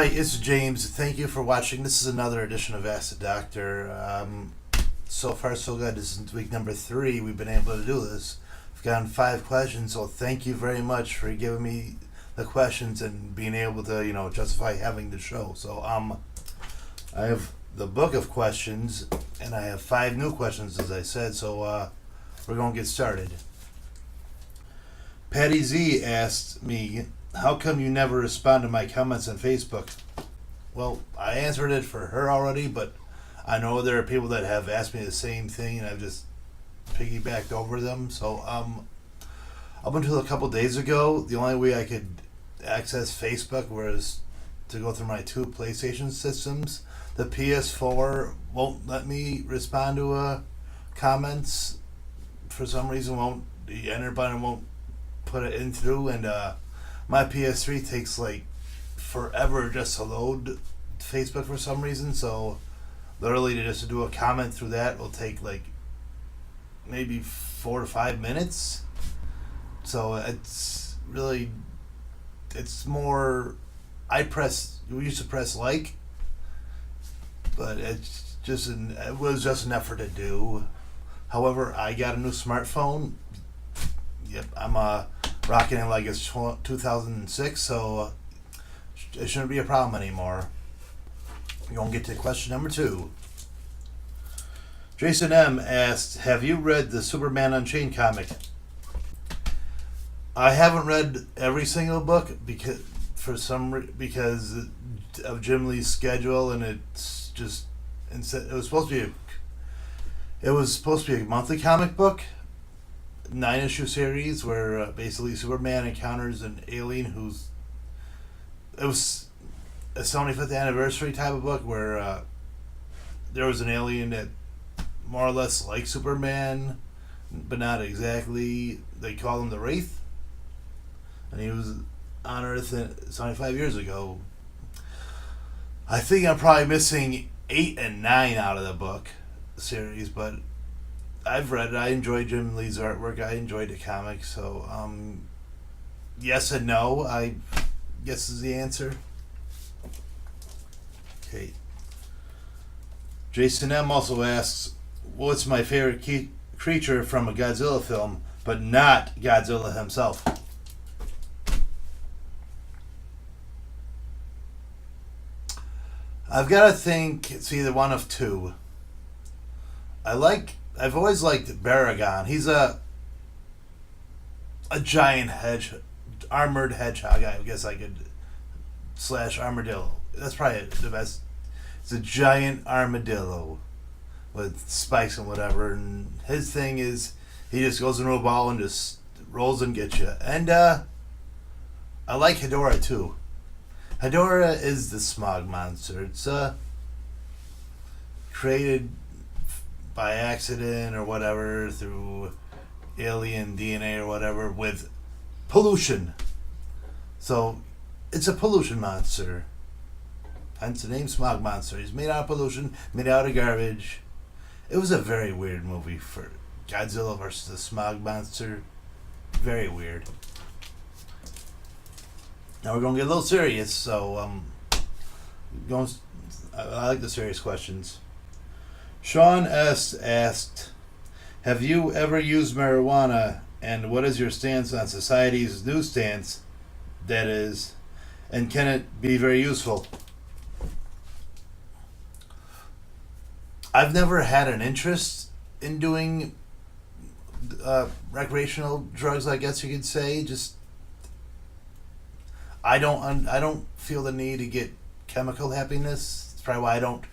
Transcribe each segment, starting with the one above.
Hi, it's James. Thank you for watching. This is another edition of Ask the Doctor. So far, so good. This is week number 3. We've been able to do this. We've gotten 5 questions, so thank you very much for giving me the questions and being able to, justify having the show. So, I have the book of questions, and I have 5 new questions, as I said. So, we're going to get started. Patty Z asked me, how come you never respond to my comments on Facebook? Well, I answered it for her already, but I know there are people that have asked me the same thing, and I've just piggybacked over them. So, up until a couple days ago, the only way I could access Facebook was to go through my 2 PlayStation systems. The PS4 won't let me respond to comments. For some reason, the enter button won't put it in through, and my PS3 takes forever just to load Facebook for some reason. So literally just to do a comment through that will take maybe 4 to 5 minutes. So it's more, we used to press like, but it was just an effort to do. However, I got a new smartphone. Yep, I'm rocking it like it's 2006, so it shouldn't be a problem anymore. We're going to get to question number 2. Jason M. asked, have you read the Superman Unchained comic? I haven't read every single book because of Jim Lee's schedule, and it's just, it was supposed to be a monthly comic book, 9-issue series where basically Superman encounters an alien it was a 75th anniversary type of book where there was an alien that more or less like Superman, but not exactly. They call him the Wraith, and he was on Earth 75 years ago. I think I'm probably missing 8 and 9 out of the book series, but I've read it. I enjoyed Jim Lee's artwork. I enjoyed the comic. So, yes and no, I guess is the answer. Okay. Jason M. also asks, what's my favorite creature from a Godzilla film, but not Godzilla himself? I've got to think it's either one of 2. I've always liked Baragon. He's a giant armored hedgehog. I guess I could / armadillo. That's probably the best. It's a giant armadillo with spikes and whatever. And his thing is he just goes into a ball and just rolls and gets you. And I like Hedorah too. Hedorah is the smog monster. It's created by accident or whatever through alien DNA or whatever with pollution. So it's a pollution monster. Hence the name Smog Monster. He's made out of pollution, made out of garbage. It was a very weird movie for Godzilla versus the Smog Monster. Very weird. Now we're going to get a little serious, so I like the serious questions. Sean S. asked, have you ever used marijuana, and what is your stance on society's new stance, that is, and can it be very useful? I've never had an interest in doing recreational drugs, I guess you could say. Just I don't feel the need to get chemical happiness. It's probably why I don't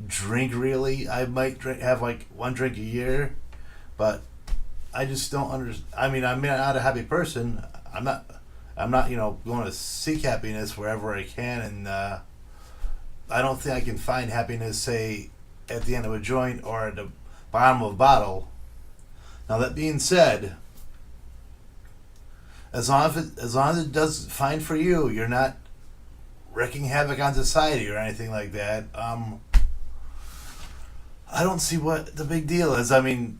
drink really. I might have 1 drink a year, but I just don't understand. I mean, I'm not a happy person. I'm not going to seek happiness wherever I can, and I don't think I can find happiness, say, at the end of a joint or at the bottom of a bottle. Now that being said, as long as it does fine for you, you're not wreaking havoc on society or anything like that. I don't see what the big deal is. I mean,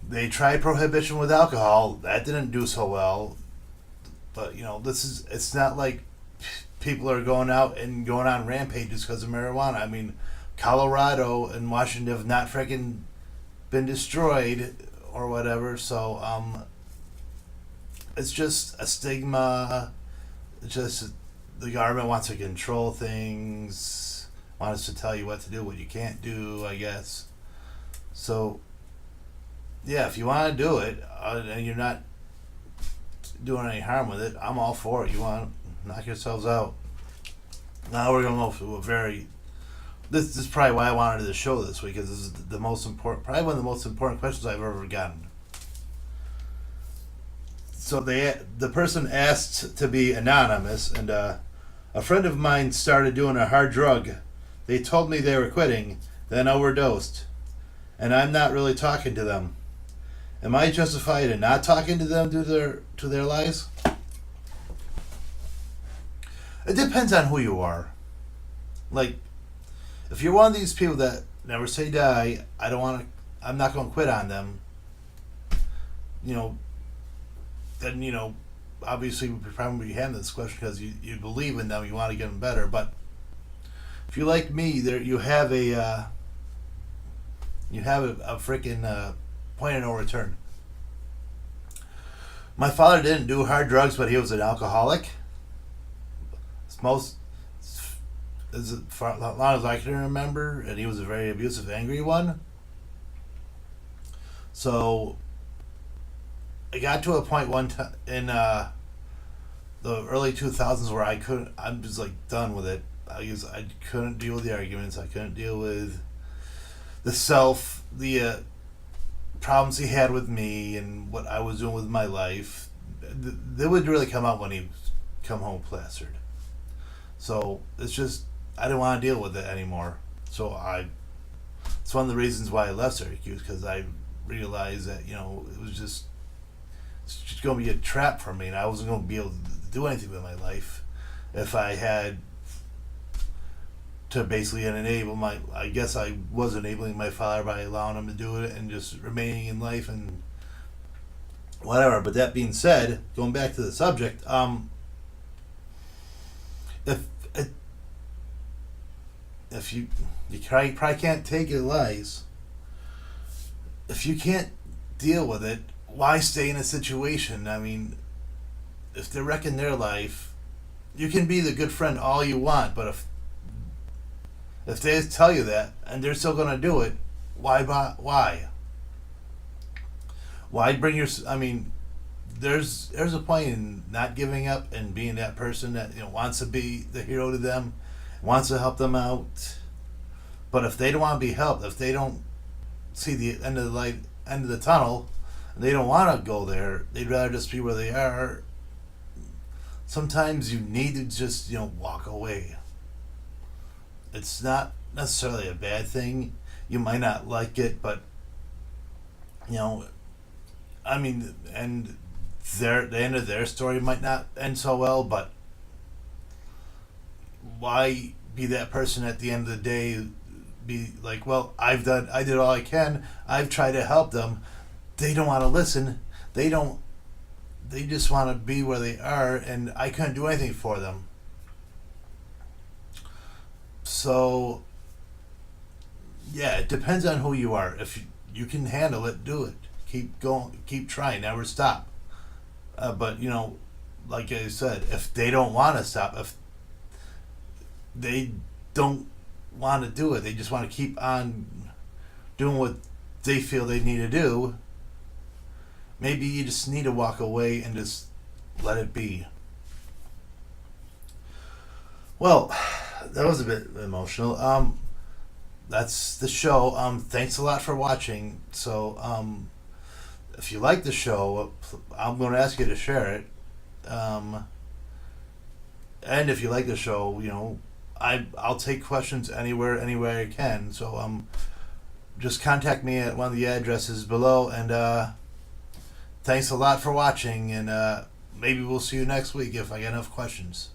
they tried prohibition with alcohol. That didn't do so well. But it's not like people are going out and going on rampages because of marijuana. I mean, Colorado and Washington have not freaking been destroyed or whatever. So it's just a stigma. It's just the government wants to control things, wants to tell you what to do, what you can't do, I guess. So yeah, if you want to do it and you're not doing any harm with it, I'm all for it. You want to knock yourselves out. Now we're going to go to a very. This is probably why I wanted the show this week, because this is the most important, probably one of the most important questions I've ever gotten. So the person asked to be anonymous, and a friend of mine started doing a hard drug. They told me they were quitting, then overdosed, and I'm not really talking to them. Am I justified in not talking to them due to their lies? It depends on who you are. Like, if you're one of these people that never say die, I'm not going to quit on them. Then obviously we probably handle this question because you believe in them, you want to get them better. But if you're like me, you have a freaking point of no return. My father didn't do hard drugs, but he was an alcoholic. As long as I can remember, and he was a very abusive, angry one. So it got to a point one time in the early 2000s where I'm just like done with it. I couldn't deal with the arguments. I couldn't deal with the problems he had with me and what I was doing with my life. They would really come out when he come home plastered. So it's just, I didn't want to deal with it anymore. So it's one of the reasons why I left Syracuse, because I realized that it's just going to be a trap for me, and I wasn't going to be able to do anything with my life if I had to basically enable I guess I was enabling my father by allowing him to do it and just remaining in life and whatever. But that being said, going back to the subject, if you probably can't take your lies. If you can't deal with it, why stay in a situation? I mean, if they're wrecking their life, you can be the good friend all you want, but if they tell you that and they're still going to do it, why bring your? I mean, there's a point in not giving up and being that person that wants to be the hero to them, wants to help them out. But if they don't want to be helped, if they don't see the end of the tunnel, and they don't want to go there, they'd rather just be where they are. Sometimes you need to just walk away. It's not necessarily a bad thing. You might not like it, but I mean, and the end of their story might not end so well, but why be that person at the end of the day? Be like, well, I did all I can. I've tried to help them. They don't want to listen. They just want to be where they are, and I couldn't do anything for them. So yeah, it depends on who you are. If you can handle it, do it. Keep going, keep trying, never stop. But like I said, if they don't want to stop, if they don't want to do it, they just want to keep on doing what they feel they need to do, maybe you just need to walk away and just let it be. Well, that was a bit emotional. That's the show. Thanks a lot for watching. So if you like the show, I'm going to ask you to share it. And if you like the show, I'll take questions anywhere I can. So just contact me at one of the addresses below. And thanks a lot for watching. And maybe we'll see you next week if I get enough questions.